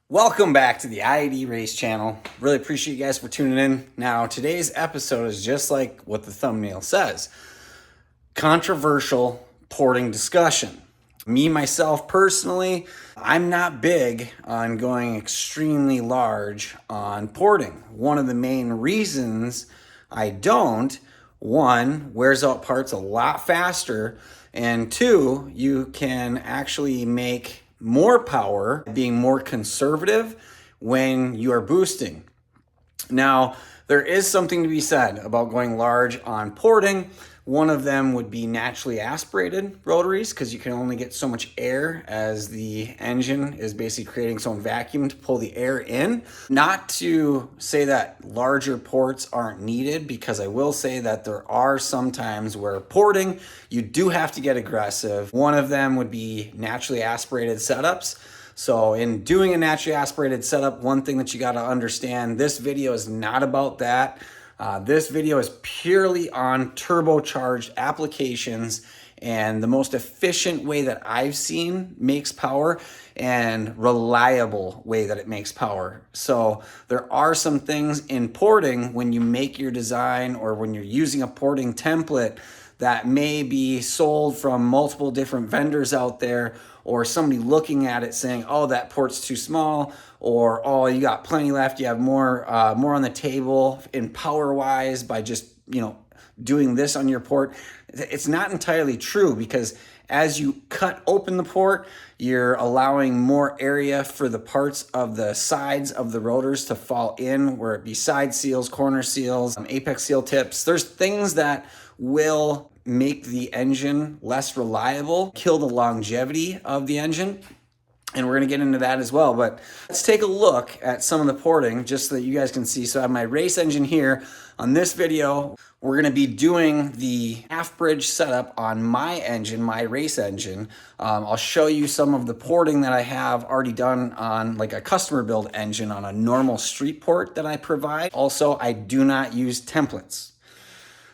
Welcome back to the IED Race channel. Really appreciate you guys for tuning in. Now, today's episode is just like what the thumbnail says. Controversial porting discussion. Me, myself, personally, I'm not big on going extremely large on porting. One of the main reasons I don't, one, wears out parts a lot faster, and two, you can actually make more power being more conservative when you are boosting. Now, there is something to be said about going large on porting. One of them would be naturally aspirated rotaries, because you can only get so much air as the engine is basically creating its own vacuum to pull the air in. Not to say that larger ports aren't needed, because I will say that there are some times where porting, you do have to get aggressive. One of them would be naturally aspirated setups. So in doing a naturally aspirated setup, one thing that you got to understand, this video is not about that. This video is purely on turbocharged applications and the most efficient way that I've seen makes power and reliable way that it makes power. So there are some things in porting when you make your design or when you're using a porting template that may be sold from multiple different vendors out there, or somebody looking at it saying, oh, that port's too small, or oh, you got plenty left, you have more on the table in power wise by just doing this on your port. It's not entirely true, because as you cut open the port, you're allowing more area for the parts of the sides of the rotors to fall in, where it be side seals, corner seals, apex seal tips. There's things that will make the engine less reliable, kill the longevity of the engine. And we're going to get into that as well. But let's take a look at some of the porting just so that you guys can see. So I have my race engine here. On this video, we're going to be doing the half bridge setup on my engine, my race engine. I'll show you some of the porting that I have already done on like a customer build engine on a normal street port that I provide. Also, I do not use templates.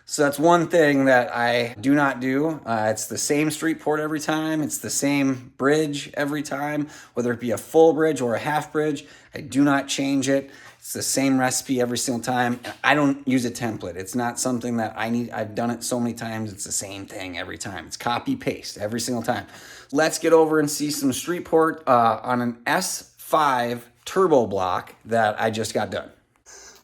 So that's one thing that I do not do. It's the same street port every time. It's the same bridge every time, whether it be a full bridge or a half bridge. I do not change it. It's the same recipe every single time. I don't use a template. It's not something that I need. I've done it so many times. It's the same thing every time. It's copy paste every single time. Let's get over and see some street port on an S5 turbo block that I just got done.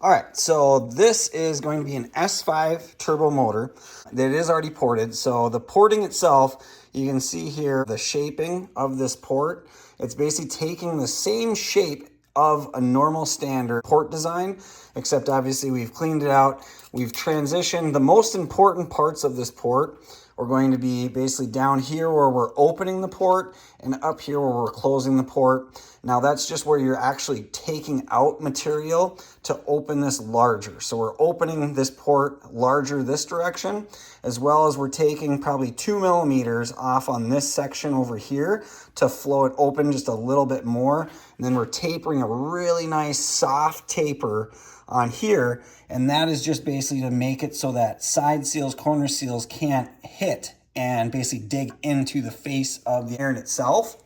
All right, so this is going to be an S5 turbo motor that is already ported. So the porting itself, you can see here the shaping of this port. It's basically taking the same shape of a normal standard port design, except obviously we've cleaned it out. We've transitioned the most important parts of this port. We're going to be basically down here where we're opening the port and up here where we're closing the port. Now that's just where you're actually taking out material to open this larger. So we're opening this port larger this direction, as well as we're taking probably 2 millimeters off on this section over here to flow it open just a little bit more. And then we're tapering a really nice soft taper on here, and that is just basically to make it so that side seals, corner seals can't hit and basically dig into the face of the air itself.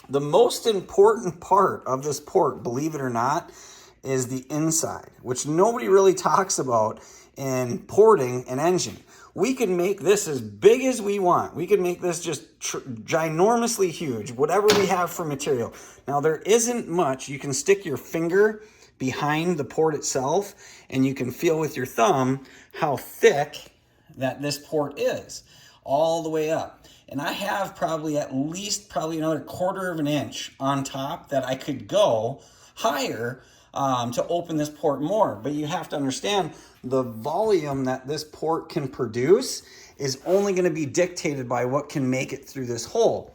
The most important part of this port, believe it or not, is the inside, which nobody really talks about in porting an engine. We can make this as big as we want. We can make this just ginormously huge, whatever we have for material. Now, there isn't much. You can stick your finger behind the port itself, and you can feel with your thumb how thick that this port is, all the way up. And I have probably at least another 1/4 of an inch on top that I could go higher to open this port more. But you have to understand the volume that this port can produce is only going to be dictated by what can make it through this hole.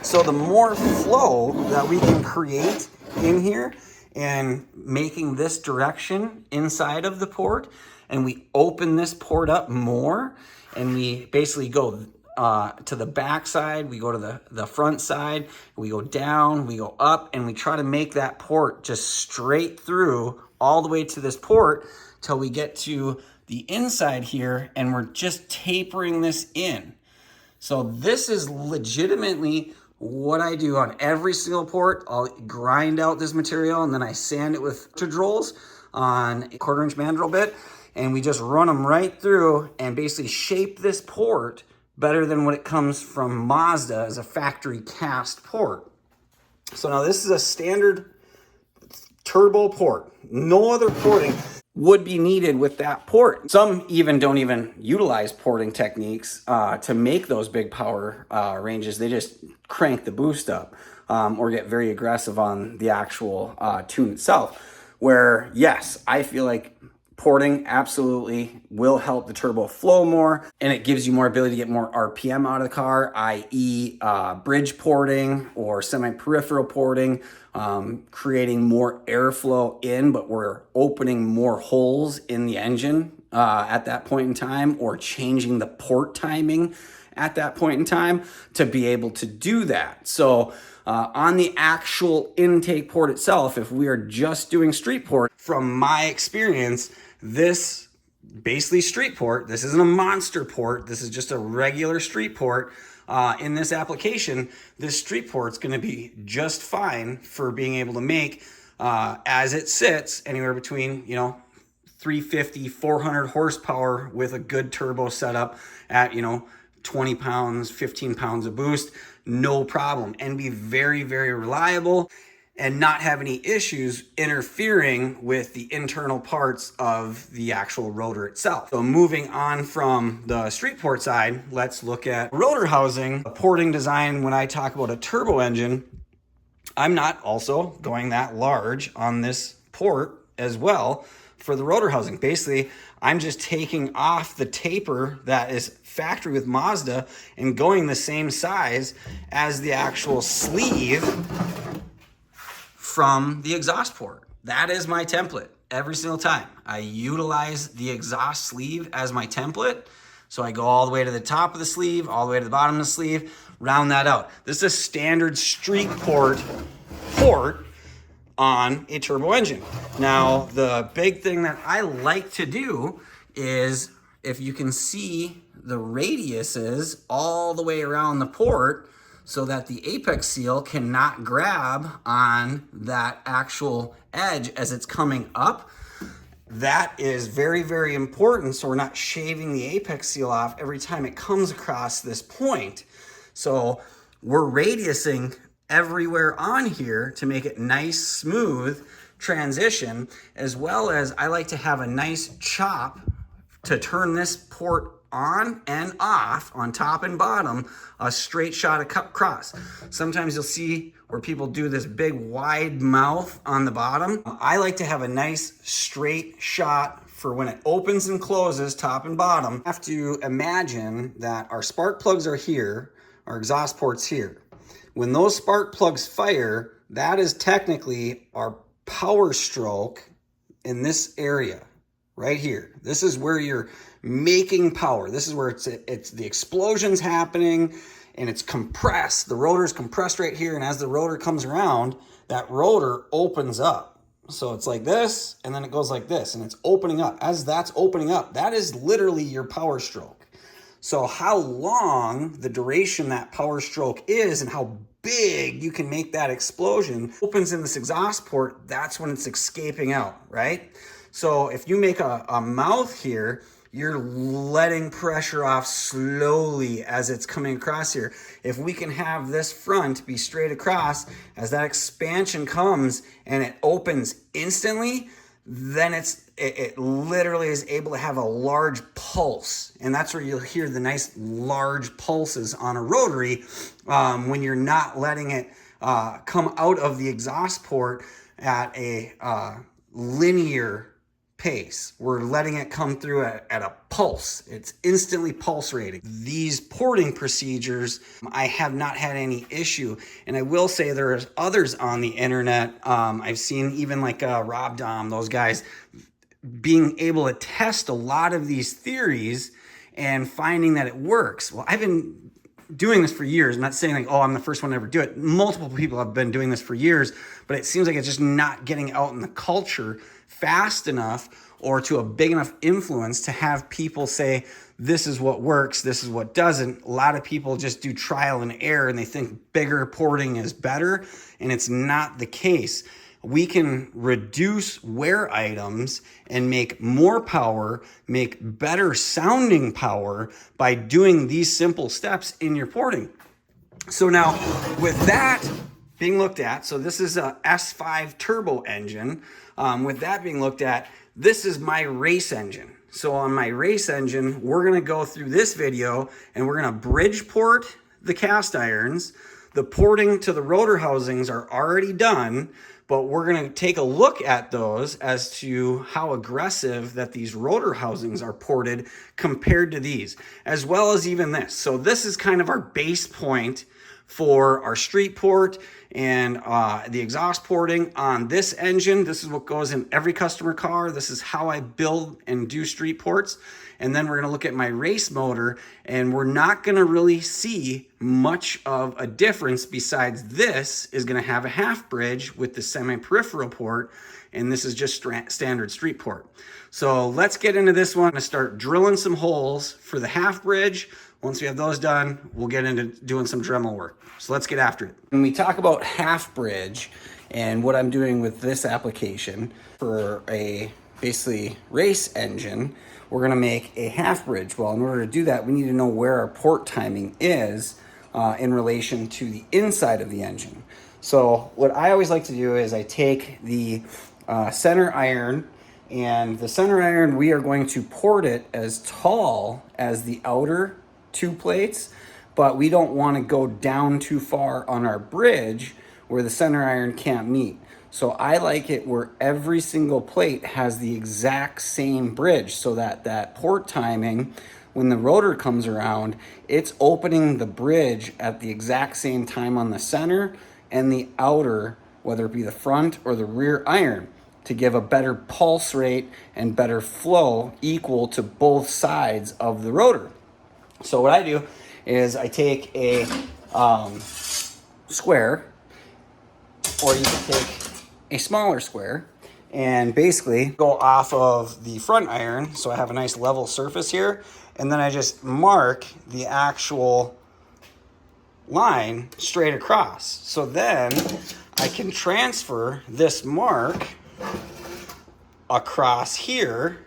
So the more flow that we can create in here and making this direction inside of the port, and we open this port up more, and we basically go to the back side, we go to the front side, we go down, we go up, and we try to make that port just straight through all the way to this port till we get to the inside here, and we're just tapering this in. So this is legitimately what I do on every single port, I'll grind out this material and then I sand it with rolls on a 1/4 inch mandrel bit, and we just run them right through and basically shape this port better than what it comes from Mazda as a factory cast port. So now this is a standard turbo port. No other porting would be needed with that port. Some even don't even utilize porting techniques to make those big power ranges. They just crank the boost up or get very aggressive on the actual tune itself. Where, yes, I feel like porting absolutely will help the turbo flow more, and it gives you more ability to get more RPM out of the car, i.e. Bridge porting or semi-peripheral porting, creating more airflow in, but we're opening more holes in the engine at that point in time, or changing the port timing at that point in time to be able to do that. So on the actual intake port itself, if we are just doing street port, from my experience, this basically street port, this isn't a monster port, this is just a regular street port. In this application, this street port's gonna be just fine for being able to make, as it sits, anywhere between, 350, 400 horsepower with a good turbo setup at, 20 pounds, 15 pounds of boost, no problem, and be very, very reliable and not have any issues interfering with the internal parts of the actual rotor itself. So moving on from the street port side, let's look at rotor housing. A porting design, when I talk about a turbo engine, I'm not also going that large on this port as well for the rotor housing. Basically, I'm just taking off the taper that is factory with Mazda and going the same size as the actual sleeve from the exhaust port. That is my template every single time. I utilize the exhaust sleeve as my template. So I go all the way to the top of the sleeve, all the way to the bottom of the sleeve, round that out. This is a standard street port on a turbo engine. Now, the big thing that I like to do is, if you can see the radiuses all the way around the port, so that the apex seal cannot grab on that actual edge as it's coming up. That is very, very important, so we're not shaving the apex seal off every time it comes across this point. So we're radiusing everywhere on here to make it nice, smooth transition, as well as I like to have a nice chop to turn this port on and off, on top and bottom, a straight shot across. Sometimes you'll see where people do this big wide mouth on the bottom. I like to have a nice straight shot for when it opens and closes, top and bottom. I have to imagine that our spark plugs are here, our exhaust port's here. When those spark plugs fire, that is technically our power stroke in this area right here. This is where you're making power. This is where it's the explosion's happening and it's compressed. The rotor's compressed right here, and as the rotor comes around, that rotor opens up. So it's like this, and then it goes like this, and it's opening up. As that's opening up, that is literally your power stroke. So how long the duration that power stroke is and how big you can make that explosion opens in this exhaust port, that's when it's escaping out, right? So if you make a mouth here, you're letting pressure off slowly as it's coming across here. If we can have this front be straight across, as that expansion comes and it opens instantly, then it literally is able to have a large pulse. And that's where you'll hear the nice large pulses on a rotary when you're not letting it come out of the exhaust port at a linear pace. We're letting it come through at a pulse. It's instantly pulse rating. These porting procedures, I have not had any issue. And I will say there's others on the internet. I've seen even like Rob Dom, those guys, being able to test a lot of these theories and finding that it works. Well, I've been doing this for years. I'm not saying like, oh, I'm the first one to ever do it. Multiple people have been doing this for years, but it seems like it's just not getting out in the culture fast enough, or to a big enough influence to have people say, this is what works, this is what doesn't. A lot of people just do trial and error and they think bigger porting is better, and it's not the case. We can reduce wear items and make more power, make better sounding power by doing these simple steps in your porting. So now with that being looked at, so this is a S5 turbo engine. With that being looked at, this is my race engine. So on my race engine, we're gonna go through this video and we're gonna bridge port the cast irons. The porting to the rotor housings are already done, but we're gonna take a look at those as to how aggressive that these rotor housings are ported compared to these, as well as even this. So this is kind of our base point for our street port and the exhaust porting on this engine. This is what goes in every customer car. This is how I build and do street ports. And then we're gonna look at my race motor, and we're not gonna really see much of a difference besides this is gonna have a half bridge with the semi-peripheral port, and this is just standard street port. So let's get into this one. I'm gonna start drilling some holes for the half bridge. Once we have those done, we'll get into doing some Dremel work. So let's get after it. When we talk about half bridge and what I'm doing with this application for a basically race engine, we're gonna make a half bridge. Well, in order to do that, we need to know where our port timing is in relation to the inside of the engine. So what I always like to do is I take the center iron, and the center iron, we are going to port it as tall as the outer two plates, but we don't want to go down too far on our bridge where the center iron can't meet. So I like it where every single plate has the exact same bridge, so that that port timing, when the rotor comes around, it's opening the bridge at the exact same time on the center and the outer, whether it be the front or the rear iron, to give a better pulse rate and better flow equal to both sides of the rotor. So what I do is I take a square, or you can take a smaller square, and basically go off of the front iron, so I have a nice level surface here, and then I just mark the actual line straight across. So then I can transfer this mark across here.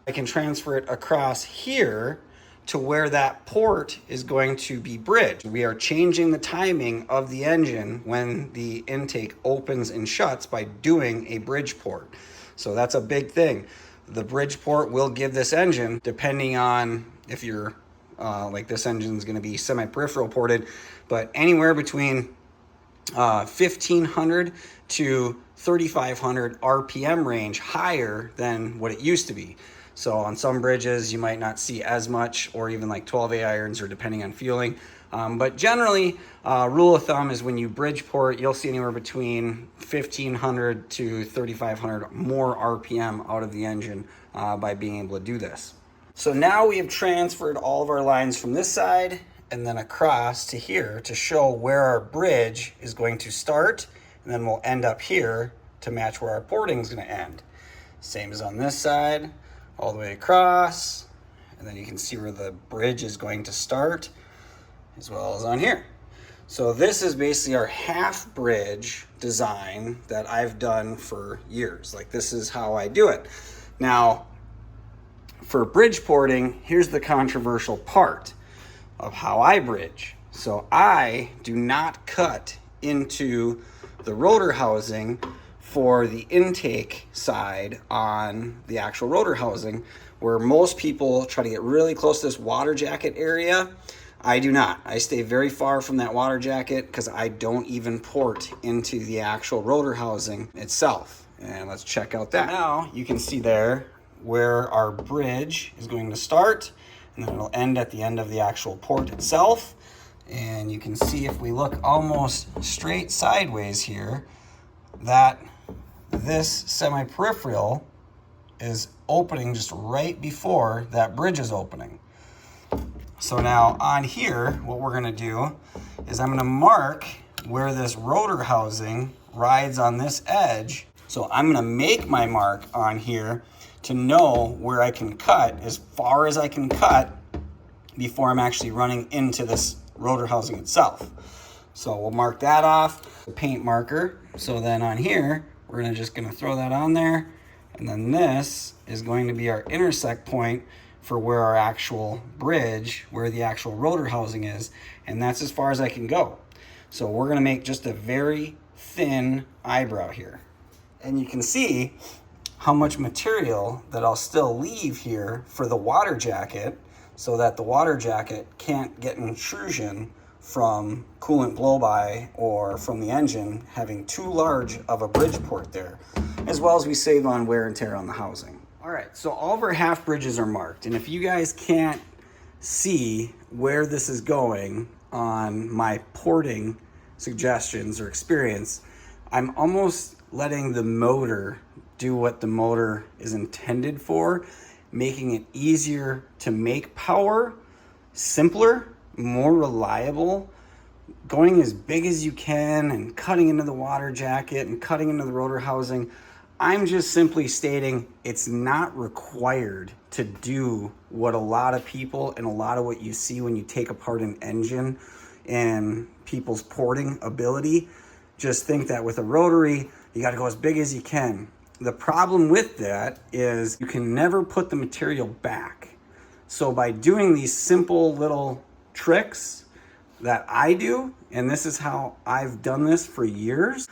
I can transfer it across here to where that port is going to be bridged. We are changing the timing of the engine when the intake opens and shuts by doing a bridge port. So that's a big thing. The bridge port will give this engine, depending on if you're like this engine is going to be semi-peripheral ported, but anywhere between 1500 to 3500 RPM range higher than what it used to be. So on some bridges, you might not see as much, or even like 12A irons, or depending on fueling. But generally, rule of thumb is when you bridge port, you'll see anywhere between 1500 to 3500 more RPM out of the engine by being able to do this. So now we have transferred all of our lines from this side and then across to here to show where our bridge is going to start, and then we'll end up here to match where our porting is going to end. Same as on this side, all the way across, and then you can see where the bridge is going to start, as well as on here. So this is basically our half bridge design that I've done for years. Like, this is how I do it. Now, for bridge porting, here's the controversial part of how I bridge. So I do not cut into the rotor housing for the intake side on the actual rotor housing, where most people try to get really close to this water jacket area. I do not. I stay very far from that water jacket because I don't even port into the actual rotor housing itself. And let's check out that. Now you can see there where our bridge is going to start, and then it'll end at the end of the actual port itself. And you can see, if we look almost straight sideways here, that this semi-peripheral is opening just right before that bridge is opening. So now on here, what we're gonna do is I'm gonna mark where this rotor housing rides on this edge. So I'm gonna make my mark on here to know where I can cut as far as I can cut before I'm actually running into this rotor housing itself. So we'll mark that off, the paint marker. So then on here, we're just gonna throw that on there. And then this is going to be our intersect point for where our actual bridge, where the actual rotor housing is. And that's as far as I can go. So we're gonna make just a very thin eyebrow here. And you can see how much material that I'll still leave here for the water jacket, so that the water jacket can't get intrusion from coolant blow-by or from the engine having too large of a bridge port there, as well as we save on wear and tear on the housing. All right, so all of our half bridges are marked, and if you guys can't see where this is going on my porting suggestions or experience, I'm almost letting the motor do what the motor is intended for, making it easier to make power, simpler, more reliable, going as big as you can and cutting into the water jacket and cutting into the rotor housing. I'm just simply stating it's not required to do what a lot of people and a lot of what you see when you take apart an engine and people's porting ability. Just think that with a rotary, you got to go as big as you can. The problem with that is you can never put the material back. So by doing these simple little tricks that I do, and this is how I've done this for years,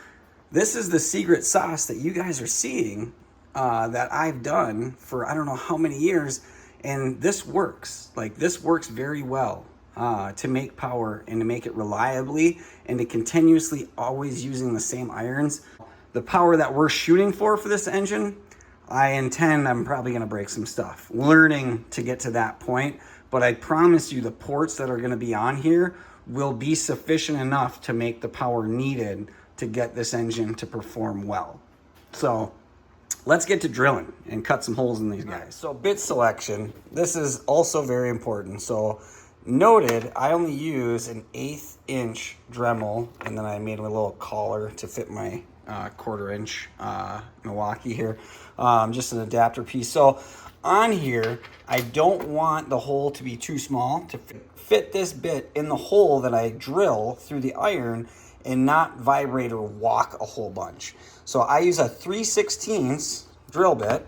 this is the secret sauce that you guys are seeing that I've done for I don't know how many years, and this works. Like, this works very well to make power and to make it reliably and to continuously always using the same irons. The power that we're shooting for this engine, I'm probably gonna break some stuff, learning to get to that point, but I promise you the ports that are gonna be on here will be sufficient enough to make the power needed to get this engine to perform well. So let's get to drilling and cut some holes in these guys. So bit selection, this is also very important. So noted, I only use an 1/8 inch Dremel, and then I made a little collar to fit my 1/4 inch Milwaukee here, just an adapter piece. So on here, I don't want the hole to be too small to fit this bit in the hole that I drill through the iron and not vibrate or walk a whole bunch. So I use a 3/16 drill bit,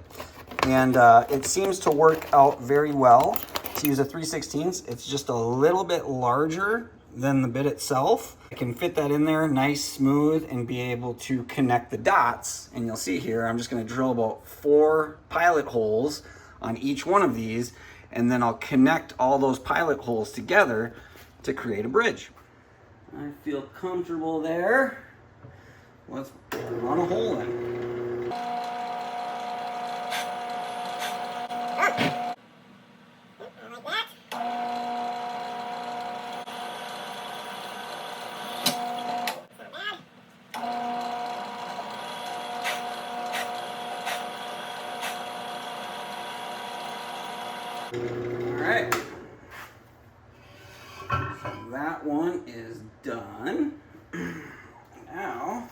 and it seems to work out very well to use a 3/16. It's just a little bit larger than the bit itself. I can fit that in there nice, smooth, and be able to connect the dots. And you'll see here, I'm just gonna drill about 4 pilot holes on each one of these, and then I'll connect all those pilot holes together to create a bridge. I feel comfortable there. Let's run a hole in. All right, so that one is done. Now,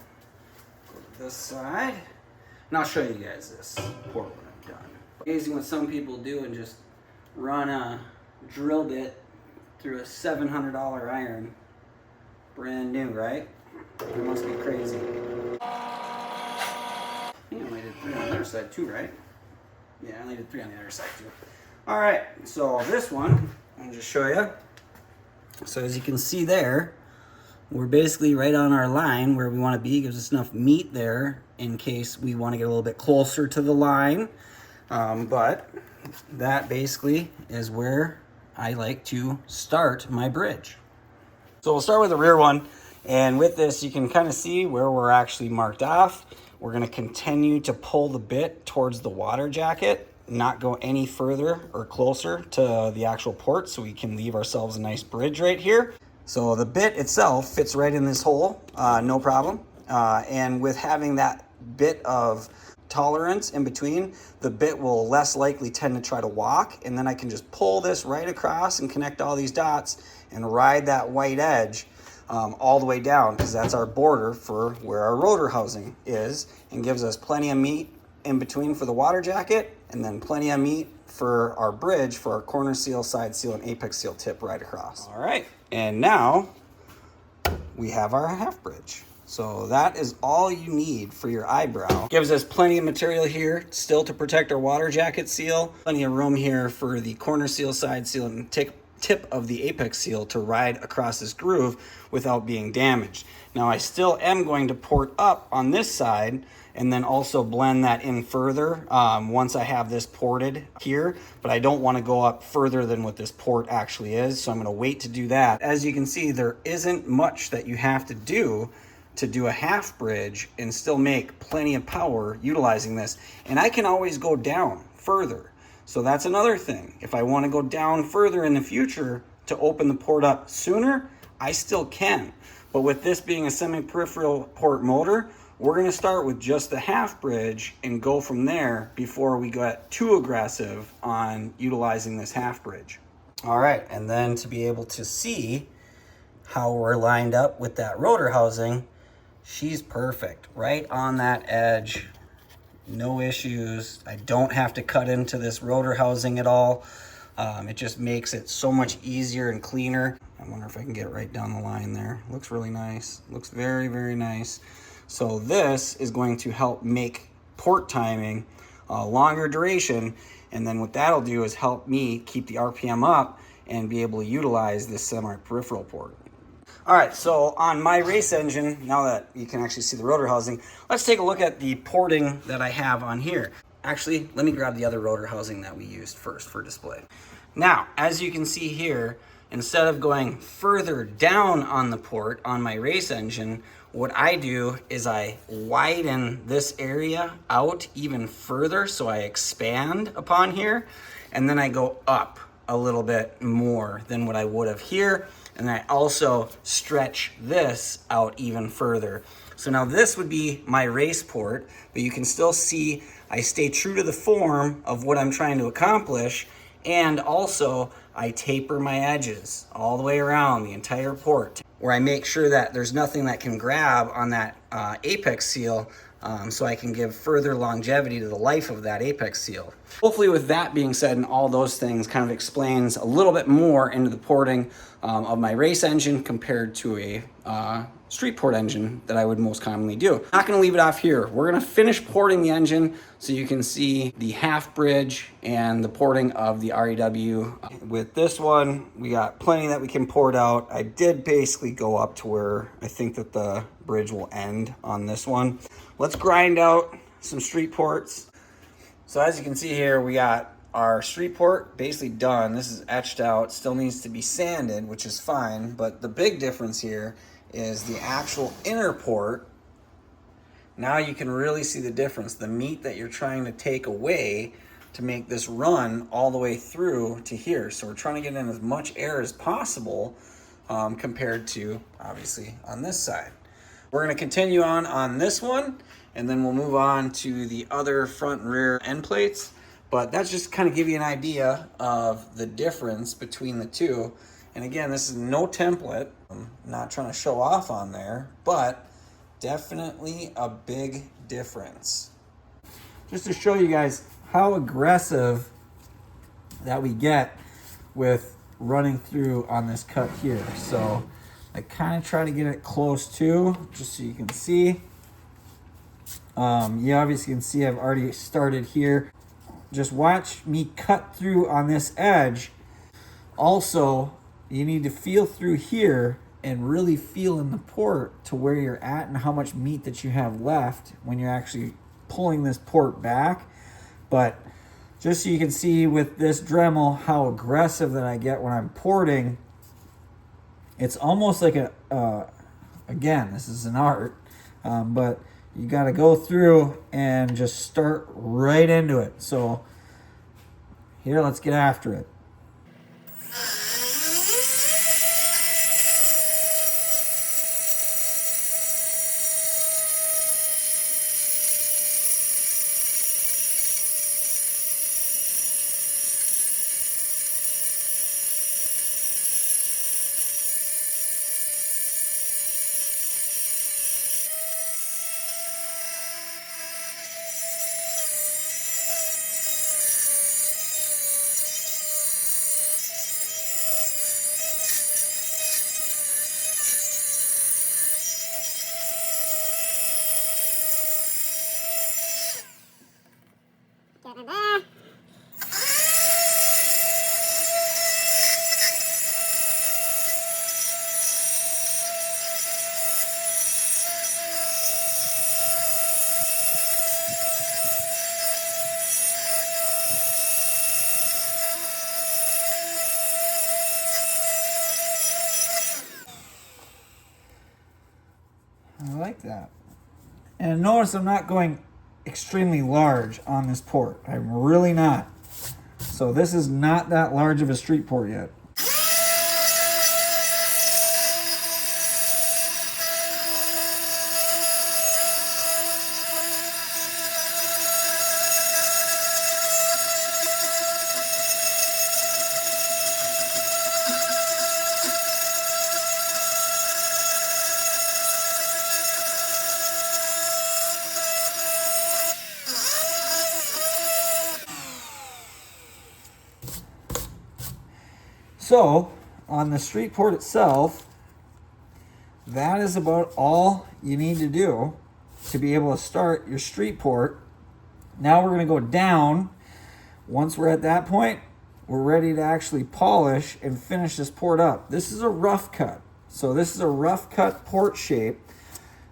go to this side, and I'll show you guys this port when I'm done. Amazing what some people do and just run a drill bit through a $700 iron. Brand new, right? It must be crazy. I think I only did 3 on the other side too, right? Yeah, I only did 3 on the other side too. All right, so this one, I'll just show you. So as you can see there, we're basically right on our line where we want to be. Gives us enough meat there in case we want to get a little bit closer to the line. But that basically is where I like to start my bridge. So we'll start with the rear one. And with this, you can kind of see where we're actually marked off. We're going to continue to pull the bit towards the water jacket, not go any further or closer to the actual port, so we can leave ourselves a nice bridge right here. So the bit itself fits right in this hole, no problem. And with having that bit of tolerance in between, the bit will less likely tend to try to walk, and then I can just pull this right across and connect all these dots and ride that white edge all the way down, because that's our border for where our rotor housing is, and gives us plenty of meat in between for the water jacket, and then plenty of meat for our bridge for our corner seal, side seal, and apex seal tip right across. All right, and now we have our half bridge. So that is all you need for your eyebrow. Gives us plenty of material here still to protect our water jacket seal. Plenty of room here for the corner seal, side seal, and tip of the apex seal to ride across this groove without being damaged. Now I still am going to port up on this side and then also blend that in further once I have this ported here, but I don't want to go up further than what this port actually is, so I'm going to wait to do that. As you can see, there isn't much that you have to do a half bridge and still make plenty of power utilizing this, and I can always go down further. So that's another thing. If I want to go down further in the future to open the port up sooner, I still can. But with this being a semi-peripheral port motor, we're going to start with just the half bridge and go from there before we get too aggressive on utilizing this half bridge. All right, and then to be able to see how we're lined up with that rotor housing, she's perfect, right on that edge. No issues. I don't have to cut into this rotor housing at all. It just makes it so much easier and cleaner. I wonder if I can get right down the line there. Looks really nice. Looks very, very nice. So this is going to help make port timing longer duration, and then what that'll do is help me keep the RPM up and be able to utilize this semi-peripheral port. All right, so on my race engine, now that you can actually see the rotor housing, let's take a look at the porting that I have on here. Actually, let me grab the other rotor housing that we used first for display. Now, as you can see here, instead of going further down on the port on my race engine, what I do is I widen this area out even further, so I expand upon here, and then I go up a little bit more than what I would have here, and I also stretch this out even further. So now this would be my race port, but you can still see I stay true to the form of what I'm trying to accomplish, and also I taper my edges all the way around the entire port, where I make sure that there's nothing that can grab on that apex seal, so I can give further longevity to the life of that apex seal. Hopefully with that being said and all those things kind of explains a little bit more into the porting of my race engine compared to a street port engine that I would most commonly do. Not gonna leave it off here. We're gonna finish porting the engine so you can see the half bridge and the porting of the REW. With this one, we got plenty that we can port out. I did basically go up to where I think that the bridge will end on this one. Let's grind out some street ports. So as you can see here, we got our street port basically done. This is etched out, still needs to be sanded, which is fine, but the big difference here is the actual inner port. Now you can really see the difference, the meat that you're trying to take away to make this run all the way through to here. So we're trying to get in as much air as possible compared to, obviously, on this side. We're gonna continue on this one, and then we'll move on to the other front and rear end plates. But that's just kind of give you an idea of the difference between the two. And again, this is no template. I'm not trying to show off on there, but definitely a big difference. Just to show you guys how aggressive that we get with running through on this cut here. So I kind of try to get it close to, just so you can see. You obviously can see I've already started here. Just watch me cut through on this edge. Also, you need to feel through here and really feel in the port to where you're at and how much meat that you have left when you're actually pulling this port back. But just so you can see with this Dremel how aggressive that I get when I'm porting, it's almost like again, this is an art, but you got to go through and just start right into it. So here, let's get after it. like that. And notice I'm not going extremely large on this port. I'm really not. So this is not that large of a street port yet. So, on the street port itself, that is about all you need to do to be able to start your street port. Now we're going to go down. Once we're at that point, we're ready to actually polish and finish this port up. This is a rough cut. So this is a rough cut port shape.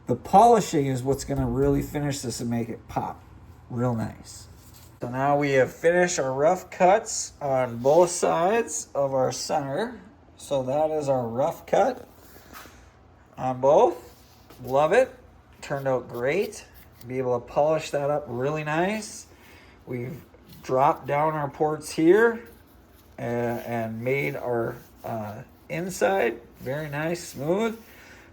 The polishing is what's going to really finish this and make it pop real nice. So now we have finished our rough cuts on both sides of our center. So that is our rough cut on both. Love it. Turned out great. Be able to polish that up really nice. We've dropped down our ports here and made our inside very nice, smooth.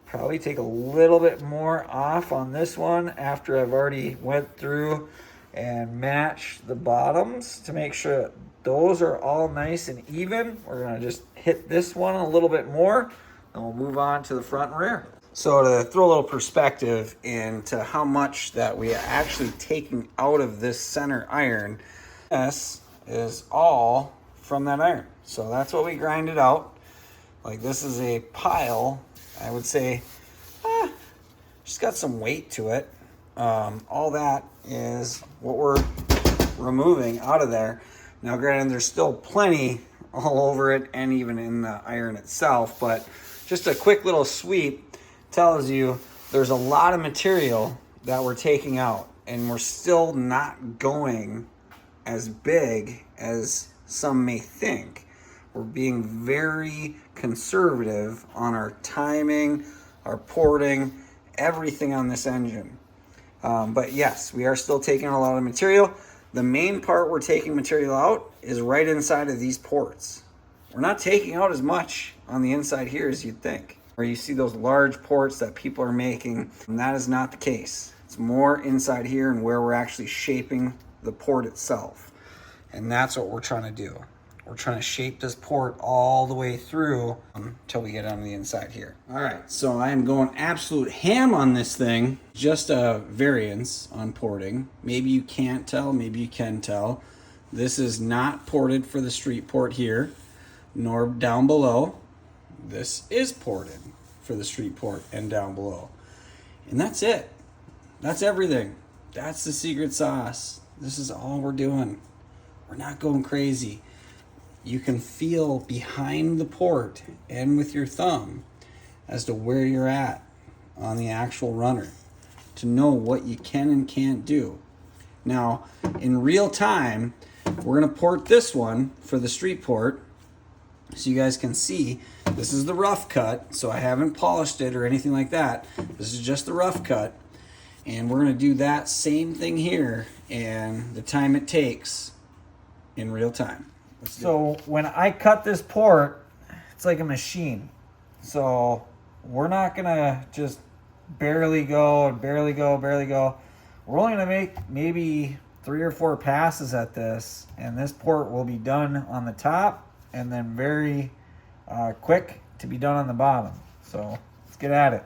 Probably take a little bit more off on this one after I've already went through and match the bottoms to make sure that those are all nice and even. We're gonna just hit this one a little bit more and we'll move on to the front and rear. So to throw a little perspective into how much that we are actually taking out of this center iron, this is all from that iron. So that's what we grinded out. Like this is a pile, I would say, just got some weight to it. All that is what we're removing out of there. Now granted, there's still plenty all over it and even in the iron itself, but just a quick little sweep tells you there's a lot of material that we're taking out, and we're still not going as big as some may think. We're being very conservative on our timing, our porting, everything on this engine. But yes, we are still taking a lot of material. The main part we're taking material out is right inside of these ports. We're not taking out as much on the inside here as you'd think. Where you see those large ports that people are making, and that is not the case. It's more inside here and where we're actually shaping the port itself. And that's what we're trying to do. We're trying to shape this port all the way through until we get on the inside here. All right, so I am going absolute ham on this thing. Just a variance on porting. Maybe you can't tell, maybe you can tell. This is not ported for the street port here, nor down below. This is ported for the street port and down below. And that's it. That's everything. That's the secret sauce. This is all we're doing. We're not going crazy. You can feel behind the port and with your thumb as to where you're at on the actual runner to know what you can and can't do. Now, in real time, we're going to port this one for the street port so you guys can see. This is the rough cut, so I haven't polished it or anything like that. This is just the rough cut, and we're going to do that same thing here and the time it takes in real time. So when I cut this port, it's like a machine. So we're not gonna just barely go and barely go, barely go. We're only gonna make maybe 3 or 4 passes at this, and this port will be done on the top and then very quick to be done on the bottom. So let's get at it.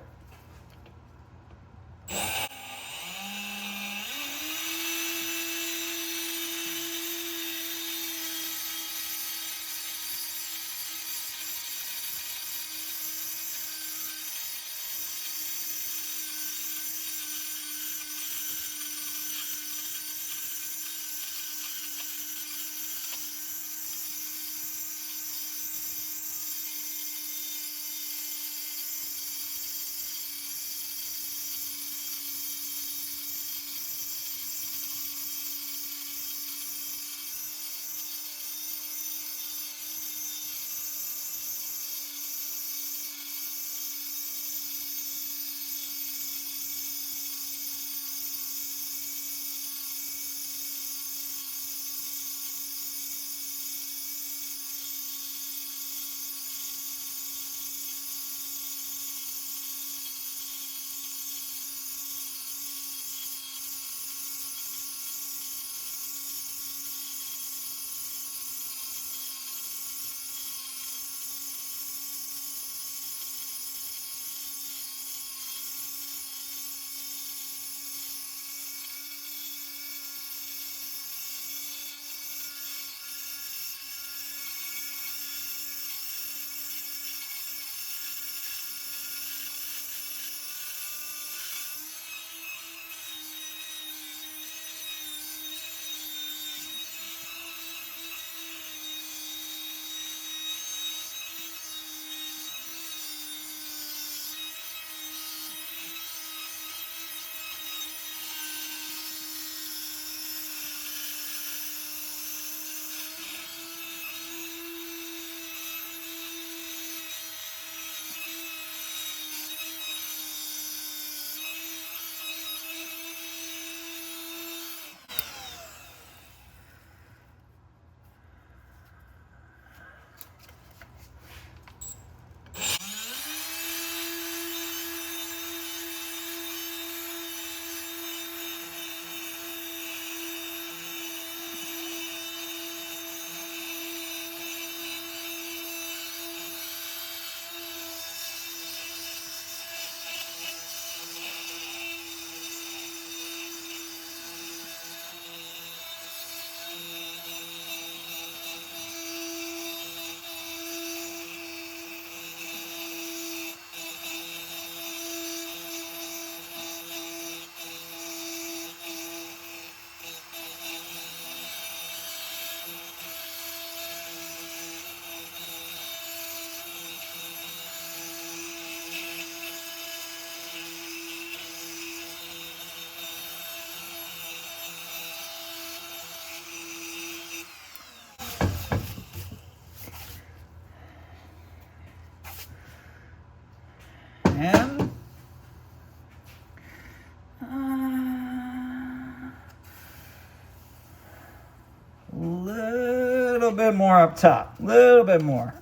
little bit more up top. A little bit more.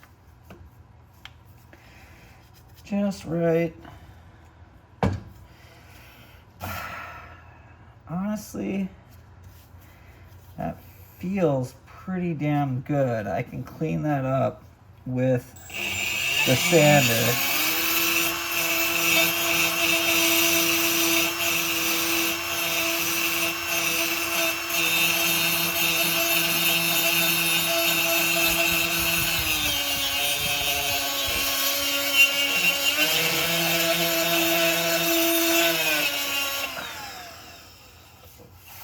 Just right. Honestly, that feels pretty damn good. I can clean that up with the sander.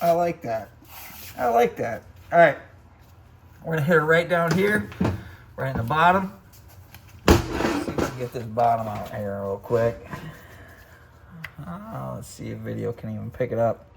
I like that. I like that. All right. We're going to hit it right down here, right in the bottom. Let's see if we can get this bottom out here real quick. Let's see if video can even pick it up.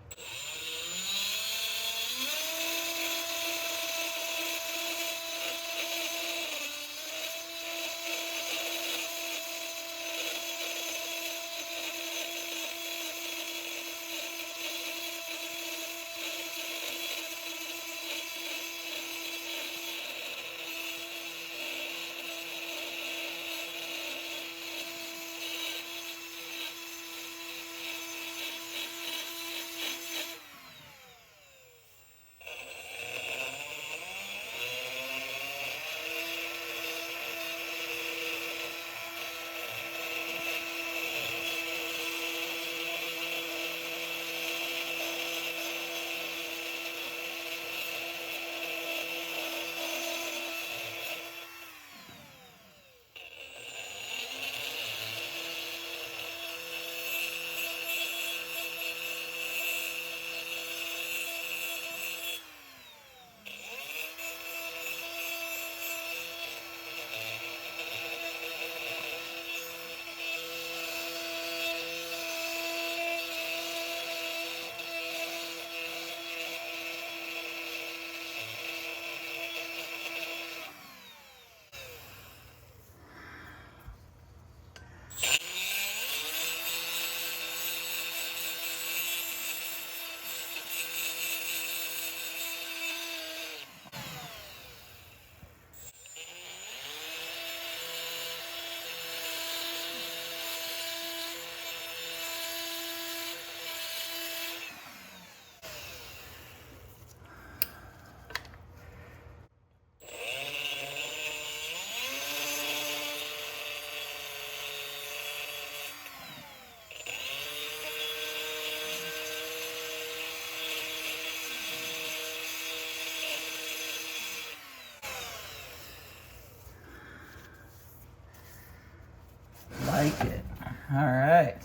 Like it. All right.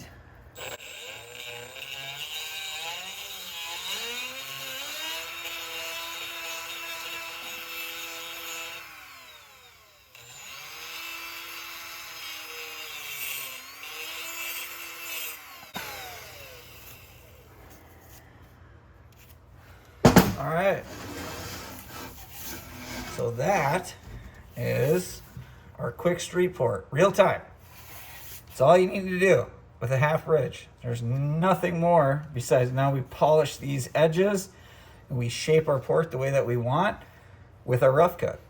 All right. So that is our quick street port, real time. It's all you need to do with a half bridge. There's nothing more besides now we polish these edges and we shape our port the way that we want with our rough cut.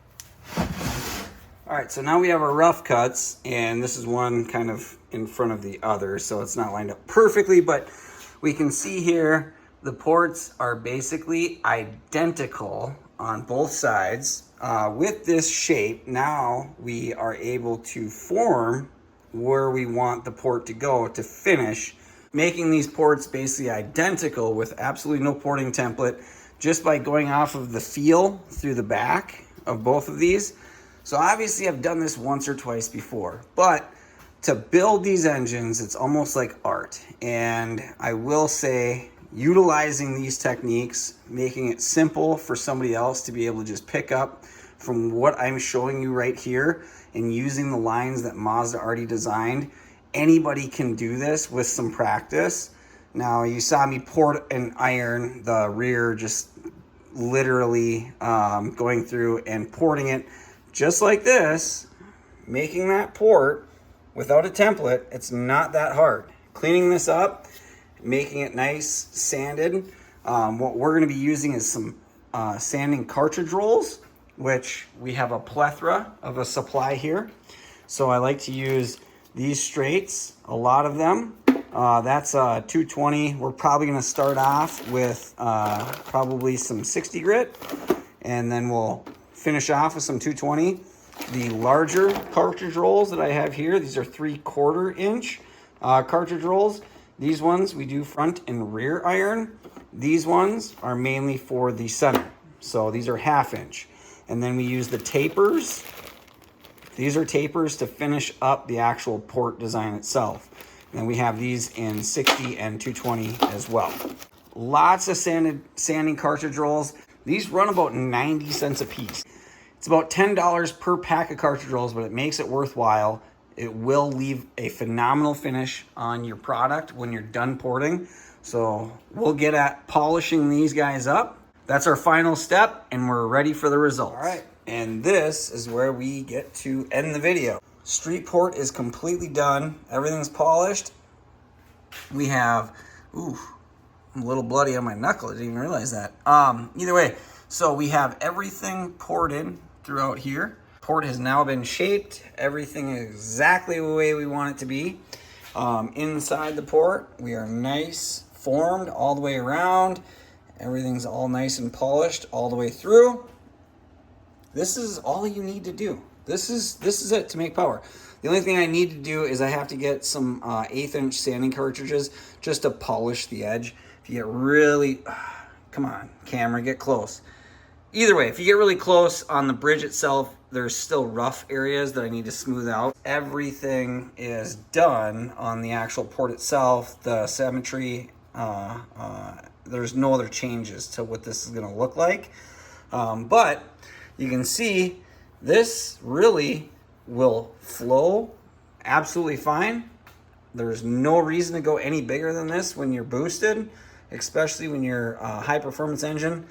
All right, so now we have our rough cuts, and this is one kind of in front of the other, so it's not lined up perfectly, but we can see here the ports are basically identical on both sides. With this shape, now we are able to form where we want the port to go to finish, making these ports basically identical with absolutely no porting template, just by going off of the feel through the back of both of these. So obviously I've done this once or twice before, but to build these engines, it's almost like art. And I will say, utilizing these techniques, making it simple for somebody else to be able to just pick up from what I'm showing you right here and using the lines that Mazda already designed, anybody can do this with some practice. Now, you saw me port and iron the rear, just literally going through and porting it just like this, making that port without a template. It's not that hard. Cleaning this up, making it nice, sanded. What we're gonna be using is some sanding cartridge rolls. which we have a plethora of a supply here. So I like to use these straights, a lot of them. That's 220. We're probably gonna start off with probably some 60 grit, and then we'll finish off with some 220. The larger cartridge rolls that I have here, these are 3/4 inch cartridge rolls. These ones we do front and rear iron. These ones are mainly for the center. So these are 1/2 inch. And then we use the tapers. These are tapers to finish up the actual port design itself. And then we have these in 60 and 220 as well. Lots of sanding cartridge rolls. These run about 90 cents a piece. It's about $10 per pack of cartridge rolls, but it makes it worthwhile. It will leave a phenomenal finish on your product when you're done porting. So we'll get at polishing these guys up. That's our final step, and we're ready for the results. All right, and this is where we get to end the video. Street port is completely done. Everything's polished. We have, ooh, I'm a little bloody on my knuckle. I didn't even realize that. Either way, so we have everything ported throughout here. Port has now been shaped. Everything is exactly the way we want it to be. Inside the port, we are nice formed all the way around. Everything's all nice and polished all the way through. This is all you need to do. This is it to make power. The only thing I need to do is I have to get some 1/8 inch sanding cartridges just to polish the edge. If you get really, come on, camera, get close. Either way, if you get really close on the bridge itself, there's still rough areas that I need to smooth out. Everything is done on the actual port itself. The symmetry, there's no other changes to what this is gonna look like. But you can see this really will flow absolutely fine. There's no reason to go any bigger than this when you're boosted, especially when you're a high performance engine.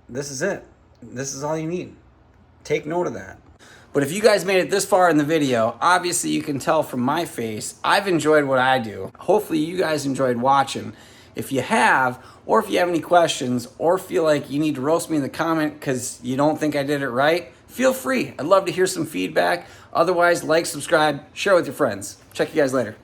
This is it. This is all you need. Take note of that. But if you guys made it this far in the video, obviously you can tell from my face, I've enjoyed what I do. Hopefully you guys enjoyed watching. If you have, or if you have any questions, or feel like you need to roast me in the comment because you don't think I did it right, feel free. I'd love to hear some feedback. Otherwise, like, subscribe, share with your friends. Check you guys later.